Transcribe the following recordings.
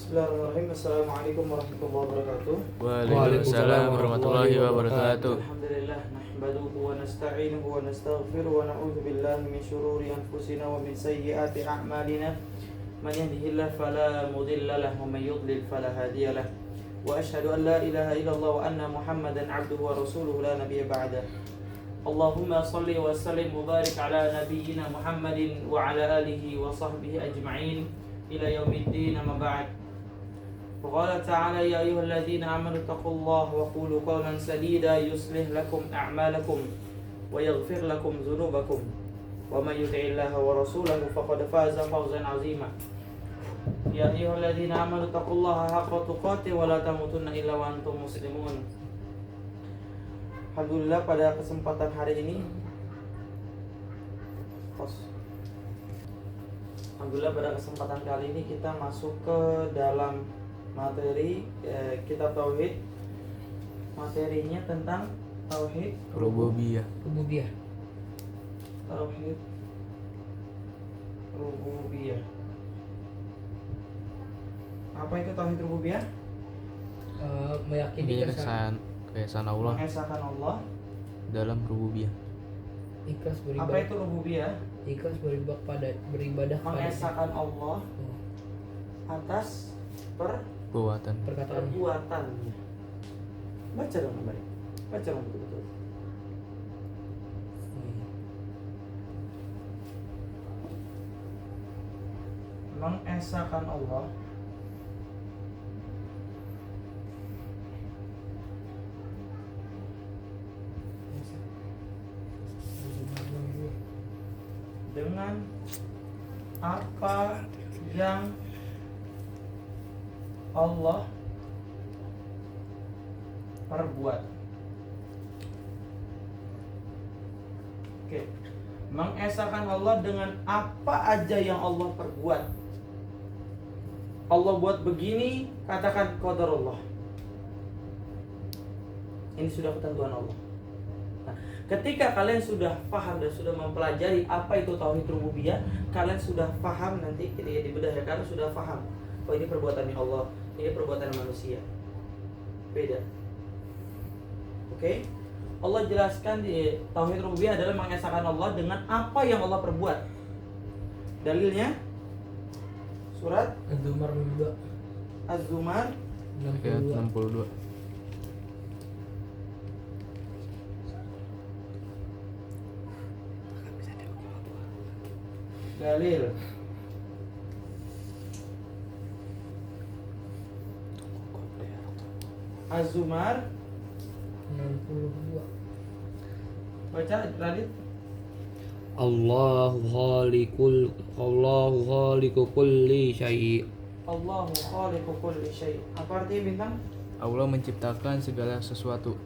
Bismillahirrahmanirrahim. Assalamualaikum warahmatullahi wabarakatuh. Waalaikumsalam warahmatullahi wabarakatuh. Alhamdulillah nahmaduhu wa nasta'inuhu wa nastaghfiruhu wa na'udzu billahi min shururi anfusina wa min sayyiati a'malina. Man yahdihillahu fala mudilla lahu wa man yudlil fala hadiya lahu. Wa asyhadu an la ilaha illallah wa anna Muhammadan 'abduhu wa rasuluhu la nabiyya ba'da. Allahumma shalli wa sallim wa barik ala nabiyyina Muhammadin wa ala alihi wa sahbihi ajma'in ila yaumiddin amma ba'd. وقال تعالى يا أيها الذين آمنوا اتقوا الله وقولوا قولا سديدا يصلح لكم أعمالكم ويغفر لكم ذنوبكم ومن يطع الله ورسوله فقد فاز فوزا عظيما يا أيها الذين آمنوا اتقوا الله حق تقاته ولا تموتن إلا وأنتم مسلمون. Alhamdulillah pada kesempatan hari ini Alhamdulillah pada kesempatan kali ini kita masuk ke dalam materi kitab tauhid. Materinya tentang tauhid Rububiyah. Tauhid rububiyah. Apa itu tauhid rububiyah? Ini Meyakini keesaan Allah Mengesahkan Allah dalam rububiyah. ikhlas Apa itu rububiyah? beribadah kepada Mengesahkan Allah atas Perbuatan. perbuatannya. Baca dong baik. Baca dong betul-betul. Mengesahkan Allah dengan apa yang Allah perbuat. Oke. Mengesahkan Allah dengan apa aja yang Allah perbuat. Allah buat begini, katakan qadarullah. Ini sudah ketentuan Allah. Nah, ketika kalian sudah paham dan sudah mempelajari apa itu tauhid rububiyah, kalian sudah paham nanti ketika dibedah ya, kalian sudah paham. Oh, ini perbuatannya Allah, ini perbuatan manusia. Beda. Oke? Allah jelaskan di tauhid rububiyah adalah mengesahkan Allah dengan apa yang Allah perbuat. Dalilnya surat Az-Zumar 2 Az-Zumar Ayat 62. dalil Az-Zumar 62. baca dalil. Allahu khaliqu kulli syai'. Allahu khaliqu kulli syai'. Apa artinya bintang? Allah menciptakan segala sesuatu.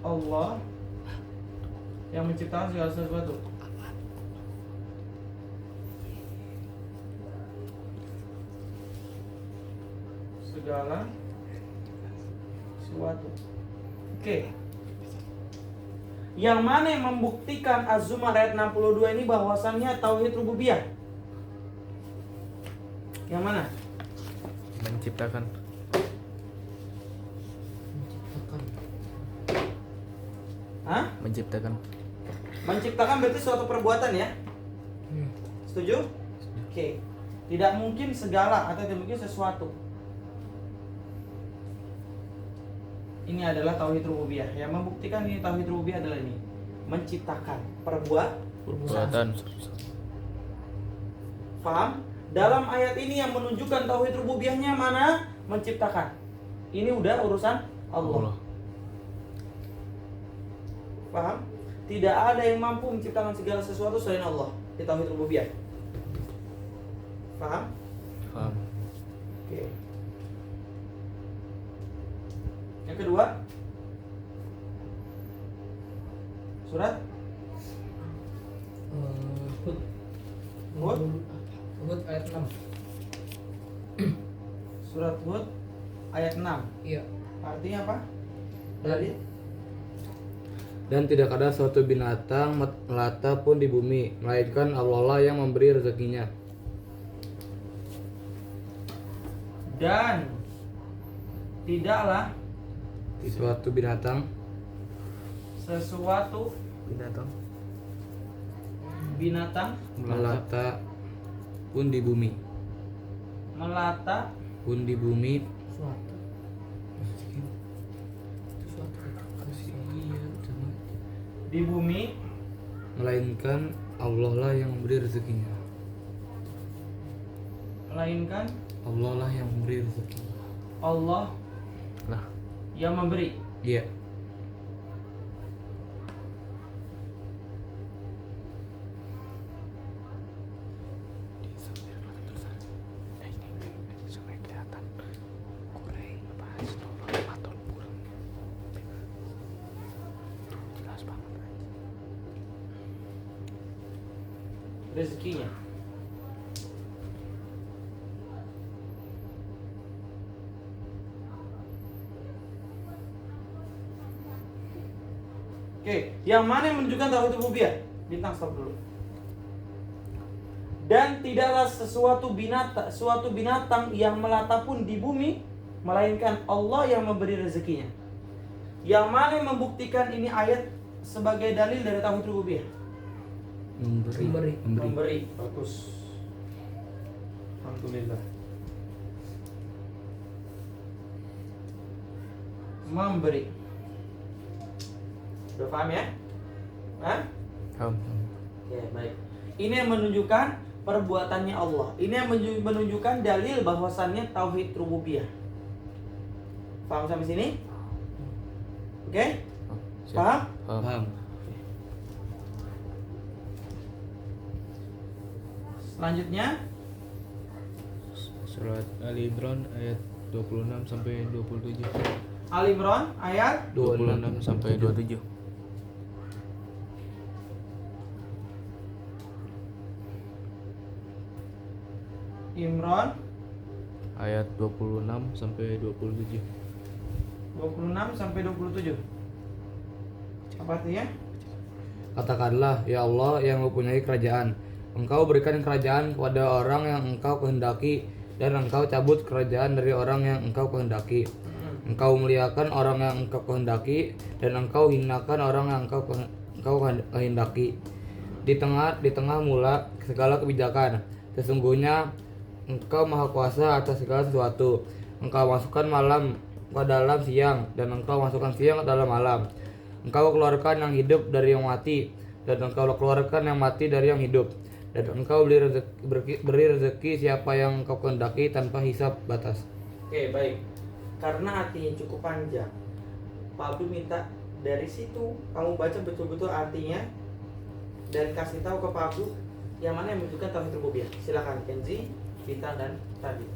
Allah yang menciptakan segala sesuatu. Segala sesuatu. Oke. Yang mana yang membuktikan Az-Zumar ayat 62 ini bahwasannya tauhid rububiyah? Yang mana? Menciptakan. Hah? Menciptakan. Menciptakan berarti suatu perbuatan ya? Setuju? Oke. Tidak mungkin segala atau tidak mungkin sesuatu. Ini adalah tauhid rububiyah. Yang membuktikan ini tauhid rububiyah adalah ini. Menciptakan Perbuatan. Paham? Dalam ayat ini yang menunjukkan tauhid rububiyahnya mana? Menciptakan. Ini udah urusan Allah. Paham? Tidak ada yang mampu menciptakan segala sesuatu selain Allah. Di tauhid rububiyah. Paham? Paham. Oke. Yang kedua, surat Hud ayat 6. Surat Hud ayat 6. Iya. Artinya apa? Dalil. Dan tidak ada suatu binatang melata pun di bumi, melainkan Allah lah yang memberi rezekinya. Dan tidaklah Suatu binatang sesuatu Binatang binatang melata pun di bumi, melata pun di bumi, Suatu. Suatu. di bumi melainkan Allah lah yang memberi rezekinya. melainkan Allah lah yang memberi rezekinya. Allah lah. yang memberi. Iya. Rezekinya. Oke, yang mana yang menunjukkan tauhid rububiyah? Bintang stop dulu. Dan tidaklah suatu binatang yang melata pun di bumi, melainkan Allah yang memberi rezekinya. Yang mana yang membuktikan ini ayat sebagai dalil dari tauhid rububiyah? Memberi. Memberi. Bagus. Alhamdulillah. Memberi. Sudah paham ya? Hah? Paham. Oke, baik. Ini yang menunjukkan perbuatannya Allah. Ini yang menunjukkan dalil bahwasannya tauhid rububiyah. Paham sampai sini? Oke? Oh, siap. Paham? Paham. Selanjutnya Surat Ali Imran ayat 26 sampai 27. Ali Imran ayat 26 sampai 27. Imran Ayat 26 sampai 27. 26 sampai 27. Apa artinya? Katakanlah, ya Allah yang mempunyai kerajaan, Engkau berikan kerajaan kepada orang yang Engkau kehendaki, dan Engkau cabut kerajaan dari orang yang Engkau kehendaki. Engkau muliakan orang yang Engkau kehendaki, dan Engkau hinakan orang yang Engkau kehendaki. Di tengah mula segala kebijakan. Sesungguhnya Engkau maha kuasa atas segala sesuatu. Engkau masukkan malam ke dalam siang, dan Engkau masukkan siang ke dalam malam. Engkau keluarkan yang hidup dari yang mati, dan Engkau keluarkan yang mati dari yang hidup. Dan Engkau beri rezeki siapa yang Engkau kehendaki tanpa hisab batas. Oke, baik. Karena artinya cukup panjang, Pak Abdul minta dari situ kamu baca betul-betul artinya dan kasih tahu ke Pak Abdul yang mana yang menunjukkan tauhid rububiyah. Silakan Kenzi, Bintang dan Tadi.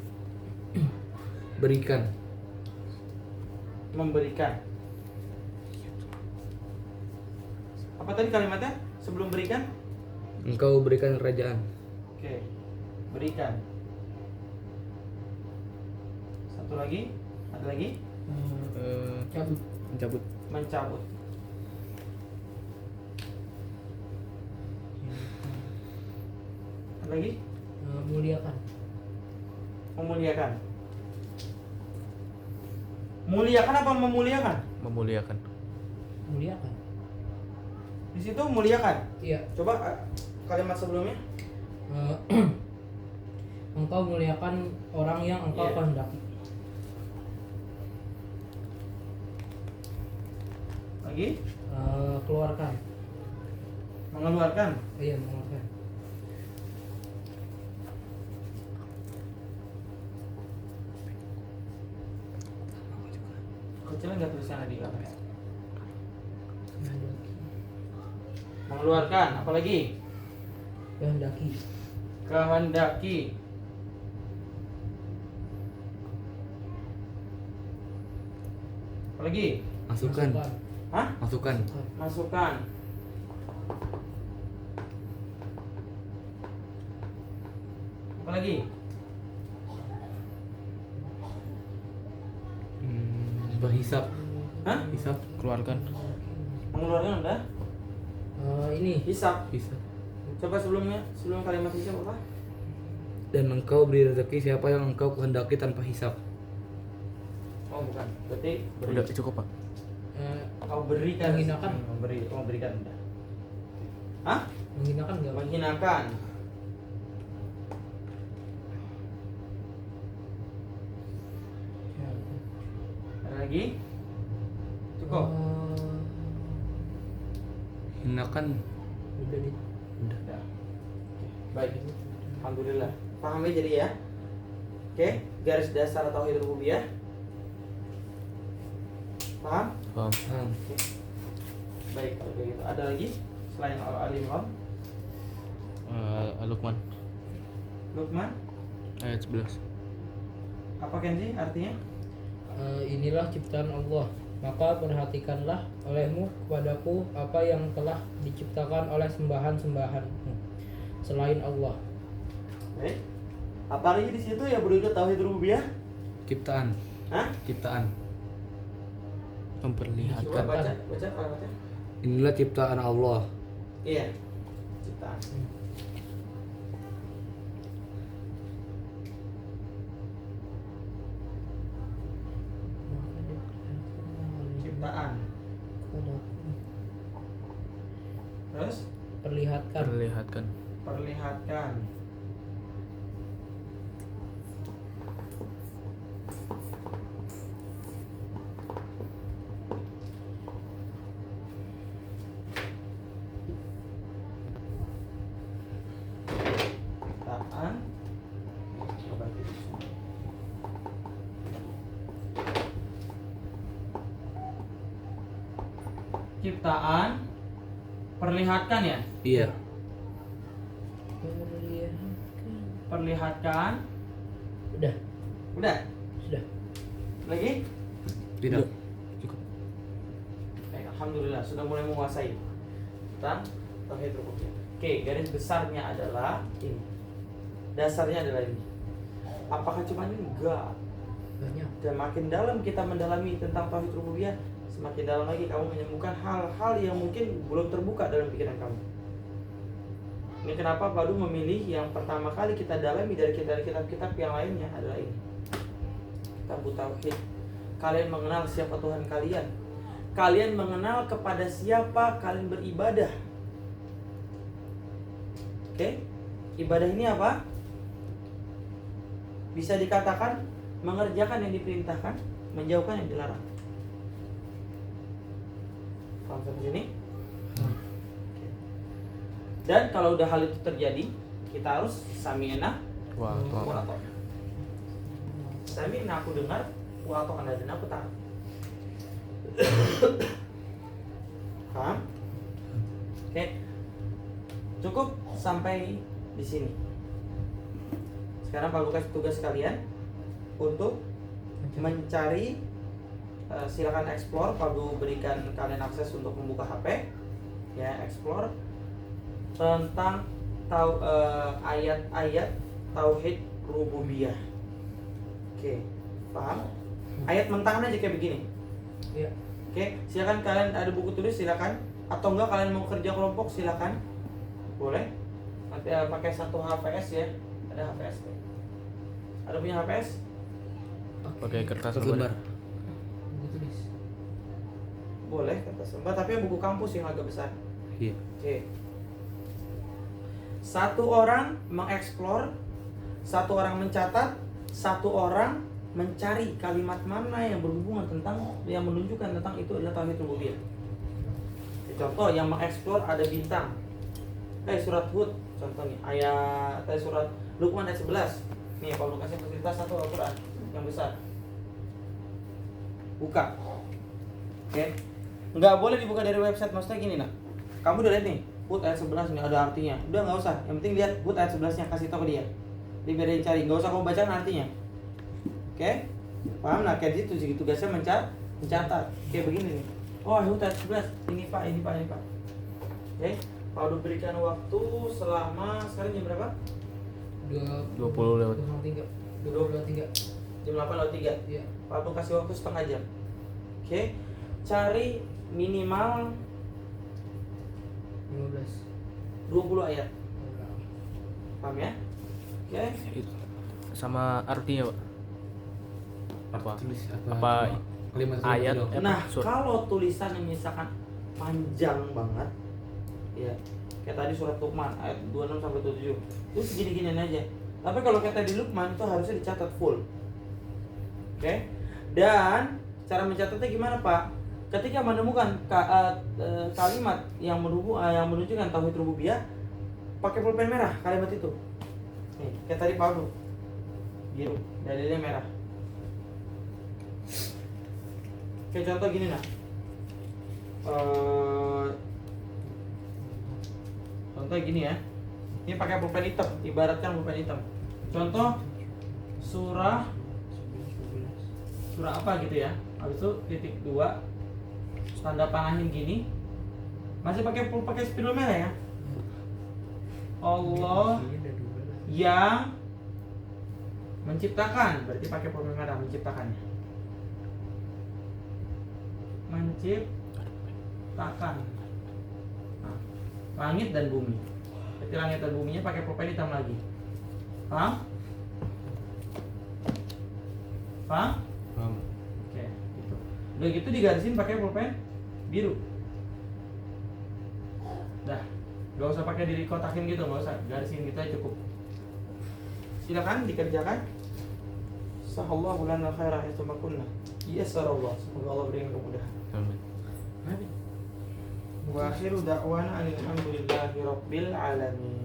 Berikan. Memberikan. Apa tadi kalimatnya sebelum berikan? Engkau berikan kerajaan. Oke, berikan. Satu lagi, ada lagi, Cabut. Mencabut. mencabut. Ada lagi, Muliakan. memuliakan. Muliakan apa memuliakan? Memuliakan. Muliakan. Di situ muliakan. Iya. Coba kalimat sebelumnya. Engkau muliakan orang yang Engkau Iya. kehendaki. Lagi, Keluarkan. mengeluarkan. Iya, mengeluarkan. Kecilnya nggak tulisannya di kamera. Kehendaki. Mengeluarkan, apalagi? Kehendaki. Kehendaki. Apalagi? Masukkan. Hah? Masukkan. Masukkan. Apalagi? Berhisap. Hah? Hisap. Keluarkan. Mengeluarkan udah? Ini Hisab. Bisa. Coba sebelum kalimat hisab apa? Dan engkau beri rezeki siapa yang engkau kehendaki tanpa hisab. Oh bukan. Berarti beri. Udah cukup Pak. Kau berikan. Menghinakan. Memberikan udah. Hah? menghinakan nggak? Menghinakan. Ya. Ada lagi? Cukup. Hinakan Udah di. udah. Udah. Baik. Alhamdulillah. Paham ya jadi ya? Oke, garis dasar tauhid rububiyah. Paham? Paham. Oke. Baik, kalau begitu. Ada lagi selain Al-Imran? Al-Luqman Luqman? ayat 11. Apa Kenzi artinya? Inilah ciptaan Allah, maka perhatikanlah olehmu kepadaku apa yang telah diciptakan oleh sembahan-sembahan selain Allah. Baik. Apa lagi di situ ya berikut tauhid rububiyah? Ciptaan. Hah? Ciptaan. Coba Memperlihatkan. baca. Inilah ciptaan Allah. Iya. Ciptaan. Ciptaan. Terus Perlihatkan. perlihatkan. Ciptaan. Coba kita semua. Ciptaan. Perlihatkan ya. Iya. Perlihatkan. Udah, Udah. sudah. Lagi? Tidak. Cukup. Alhamdulillah sudah mulai menguasai tentang tauhid rububiyah. Oke, garis besarnya adalah ini. Dasarnya adalah ini. Apakah cuma ini? Enggak. Banyak. Dan makin dalam kita mendalami tentang tauhid rububiyah, semakin dalam lagi kamu menemukan hal-hal yang mungkin belum terbuka dalam pikiran kamu. Ini kenapa Padu memilih yang pertama kali kita dalami dari kitab-kitab yang lainnya adalah ini. Kitab Tauhid. Kalian mengenal siapa Tuhan kalian. Kalian mengenal kepada siapa kalian beribadah. Oke? Ibadah ini apa? Bisa dikatakan mengerjakan yang diperintahkan, menjauhkan yang dilarang. Paham sampai sini? Dan kalau udah hal itu terjadi, kita harus sami'na Wah, wa ata'na. Sami'na aku dengar, wa ata'na dan aku taat. Paham? Oke. Cukup sampai di sini. Sekarang Pak Lukas tugas kalian untuk mencari, silakan explore. Pak Bu berikan kalian akses untuk membuka HP, ya explore tentang ayat-ayat tauhid rububiyah. Oke, paham? Ayat mentahan aja kayak begini. Iya. Oke, silakan kalian ada buku tulis silakan, atau enggak kalian mau kerja kelompok silakan, boleh. Nanti pakai satu HVS ya, ada HVS. Ada punya HVS? pakai kertas Satu lembar. Buku tulis. Boleh kertas lembar, tapi yang buku kampus yang agak besar. Iya. Oke. Satu orang mengeksplor, satu orang mencatat, satu orang mencari kalimat mana yang berhubungan tentang, yang menunjukkan tentang itu adalah tauhid rububiyah. Contoh yang mengeksplor ada bintang. Surat Hud contohnya, surat Luqman ayat 11. Nih, Pak Lukas kasih fasilitas satu Al-Qur'an yang besar. Buka. Oke. Nggak boleh dibuka dari website, maksudnya gini nak. Kamu udah lihat nih, Hud ayat 11 nih ada artinya. Udah nggak usah, yang penting lihat Hud ayat 11-nya, kasih tahu ke dia. Dia biar dia cari, nggak usah kamu bacakan artinya. Oke? Paham? Nah, kayak gitu tugasnya mencatat. Kayak begini nih. Oh, Hud ayat 11. Ini Pak. Oke? Pak udah berikan waktu selama sekarang jam berapa? 20 lewat. 23. 23. Jam 8:03. Iya. Pak Abdul kasih waktu setengah jam. Oke, cari minimal 15. 20 ayat. Paham ya? Oke. Sama artinya, Pak? Apa? Tulis Apa kalimat ayat? dong. Nah, Sur. kalau tulisan yang misalkan panjang banget, ya kayak tadi surat Luqman ayat 26 sampai 27, itu segini-ginian aja. Tapi kalau kayak tadi Luqman itu harusnya dicatat full. Oke? Dan cara mencatatnya gimana, Pak? Ketika menemukan kalimat yang menunjukkan tauhid rububiyah, pakai pulpen merah kalimat itu. Nih, kayak tadi Pak Abdul. Biru, dalilnya merah. Kayak contoh gini nah. Contoh gini ya. Ini pakai pulpen hitam, ibaratkan pulpen hitam. Contoh surah apa gitu ya. Habis itu titik 2 tanda panahin gini. Masih pakai spidol merah ya. Allah yang menciptakan, berarti pakai pulpen merah menciptakannya. Menciptakan langit dan bumi. Berarti langit dan buminya pakai pulpen hitam lagi. Paham? Paham? Paham. Oke, gitu. Udah gitu digarisin pakai pulpen biru. Dah, gak usah pakai dikotakin gitu, gak usah, garisin gitu aja cukup. Silakan dikerjakan. Sahallahu lana khairah haitsu ma kunna. Yassarallah. Semoga Allah berikan kemudahan. Amin. Wa akhiru da'wana alhamdulillahi rabbil alamin.